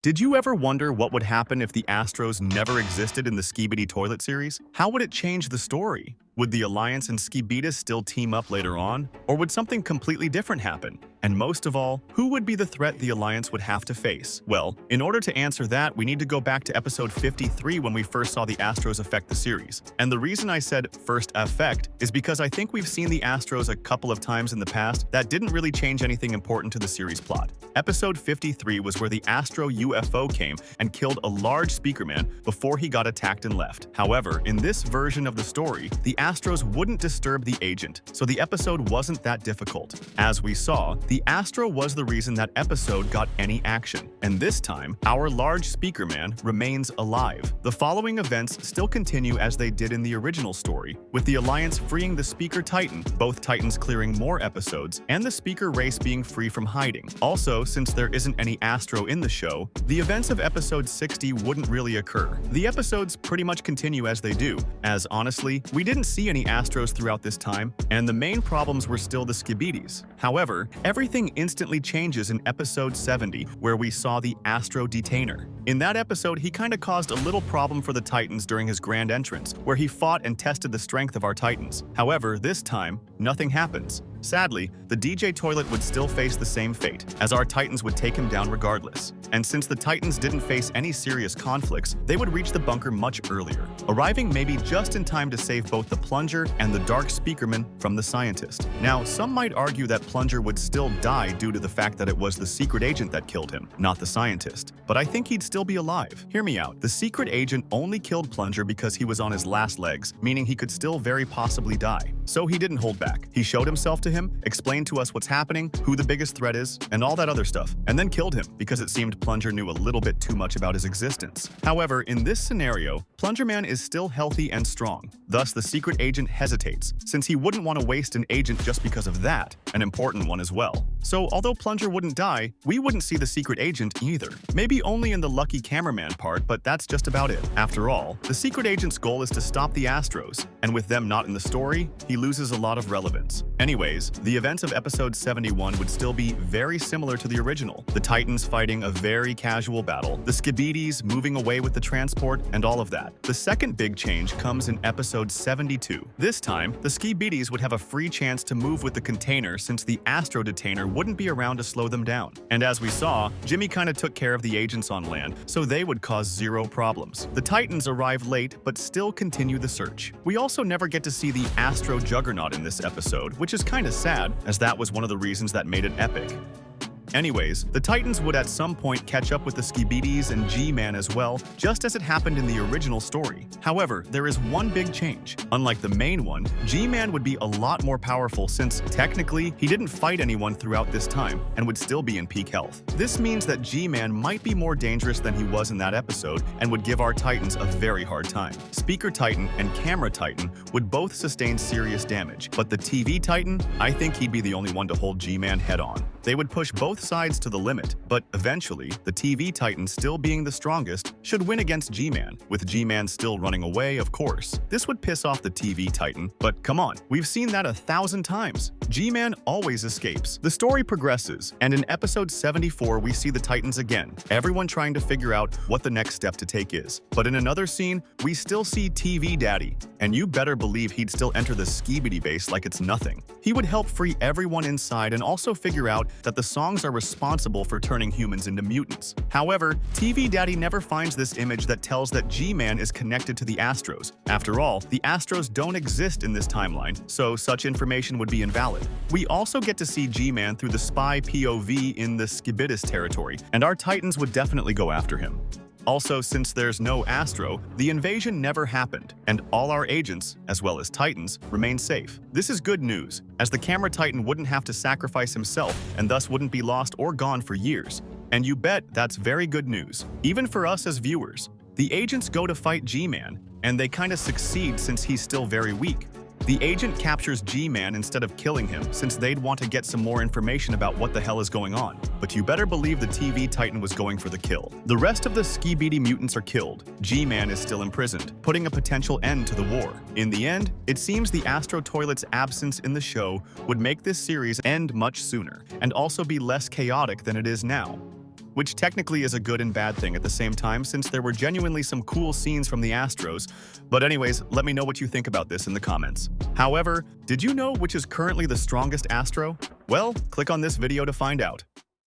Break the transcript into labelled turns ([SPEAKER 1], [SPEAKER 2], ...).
[SPEAKER 1] Did you ever wonder what would happen if the Astros never existed in the Skibidi toilet series? How would it change the story? Would the Alliance and Skibidi still team up later on? Or would something completely different happen? And most of all, who would be the threat the Alliance would have to face? Well, in order to answer that, we need to go back to episode 53 when we first saw the Astros affect the series. And the reason I said first affect is because I think we've seen the Astros a couple of times in the past that didn't really change anything important to the series plot. Episode 53 was where the Astro UFO came and killed a large speakerman before he got attacked and left. However, in this version of the story, the Astros wouldn't disturb the agent, so the episode wasn't that difficult. As we saw, the Astro was the reason that episode got any action, and this time, our large speakerman remains alive. The following events still continue as they did in the original story, with the Alliance freeing the Speaker Titan, both Titans clearing more episodes, and the Speaker race being free from hiding. Also, since there isn't any Astro in the show, the events of episode 60 wouldn't really occur. The episodes pretty much continue as they do, as honestly, we didn't see any Astros throughout this time, and the main problems were still the Skibidis. However, everything instantly changes in episode 70, where we saw the Astro Detainer. In that episode, he kinda caused a little problem for the Titans during his grand entrance, where he fought and tested the strength of our Titans. However, this time, nothing happens. Sadly, the DJ Toilet would still face the same fate, as our Titans would take him down regardless. And since the Titans didn't face any serious conflicts, they would reach the bunker much earlier, arriving maybe just in time to save both the Plunger and the Dark Speakerman from the Scientist. Now, some might argue that Plunger would still die due to the fact that it was the secret agent that killed him, not the Scientist. But I think he'd still be alive. Hear me out. The secret agent only killed Plunger because he was on his last legs, meaning he could still very possibly die. So he didn't hold back. He showed himself to him, explained to us what's happening, who the biggest threat is, and all that other stuff, and then killed him because it seemed Plunger knew a little bit too much about his existence. However, in this scenario, Plungerman is still healthy and strong. Thus, the secret agent hesitates, since he wouldn't want to waste an agent just because of that, an important one as well. So, although Plunger wouldn't die, we wouldn't see the secret agent either. Maybe only in the lucky cameraman part, but that's just about it. After all, the secret agent's goal is to stop the Astros, and with them not in the story, he loses a lot of relevance. Anyways, the events of episode 71 would still be very similar to the original. The Titans fighting a very casual battle, the Skibidis moving away with the transport, and all of that. The second big change comes in episode 72. This time, the Skibidis would have a free chance to move with the container since the Astro Detainer wouldn't be around to slow them down. And as we saw, Jimmy kinda took care of the agents on land, so they would cause zero problems. The Titans arrive late, but still continue the search. We also never get to see the Astro Juggernaut in this episode, which is kinda sad, as that was one of the reasons that made it epic. Anyways, the Titans would at some point catch up with the Skibidis and G-Man as well, just as it happened in the original story. However, there is one big change. Unlike the main one, G-Man would be a lot more powerful since, technically, he didn't fight anyone throughout this time and would still be in peak health. This means that G-Man might be more dangerous than he was in that episode and would give our Titans a very hard time. Speaker Titan and Camera Titan would both sustain serious damage, but the TV Titan, I think he'd be the only one to hold G-Man head-on. They would push both sides to the limit, but eventually, the TV Titan still being the strongest should win against G-Man, with G-Man still running away, of course. This would piss off the TV Titan, but come on, we've seen that 1,000 times. G-Man always escapes. The story progresses, and in episode 74 we see the Titans again, everyone trying to figure out what the next step to take is. But in another scene, we still see TV Daddy, and you better believe he'd still enter the Skibidi base like it's nothing. He would help free everyone inside and also figure out that the songs are responsible for turning humans into mutants. However, TV Daddy never finds this image that tells that G-Man is connected to the Astros. After all, the Astros don't exist in this timeline, so such information would be invalid. We also get to see G-Man through the spy POV in the Skibidis territory, and our Titans would definitely go after him. Also, since there's no Astro, the invasion never happened, and all our agents, as well as Titans, remain safe. This is good news, as the Camera Titan wouldn't have to sacrifice himself and thus wouldn't be lost or gone for years. And you bet that's very good news, even for us as viewers. The agents go to fight G-Man, and they kinda succeed since he's still very weak. The agent captures G-Man instead of killing him, since they'd want to get some more information about what the hell is going on. But you better believe the TV Titan was going for the kill. The rest of the Skibidi mutants are killed. G-Man is still imprisoned, putting a potential end to the war. In the end, it seems the Astro Toilet's absence in the show would make this series end much sooner, and also be less chaotic than it is now. which technically is a good and bad thing at the same time since there were genuinely some cool scenes from the Astros. But anyways, let me know what you think about this in the comments. However, did you know which is currently the strongest Astro? Well, click on this video to find out.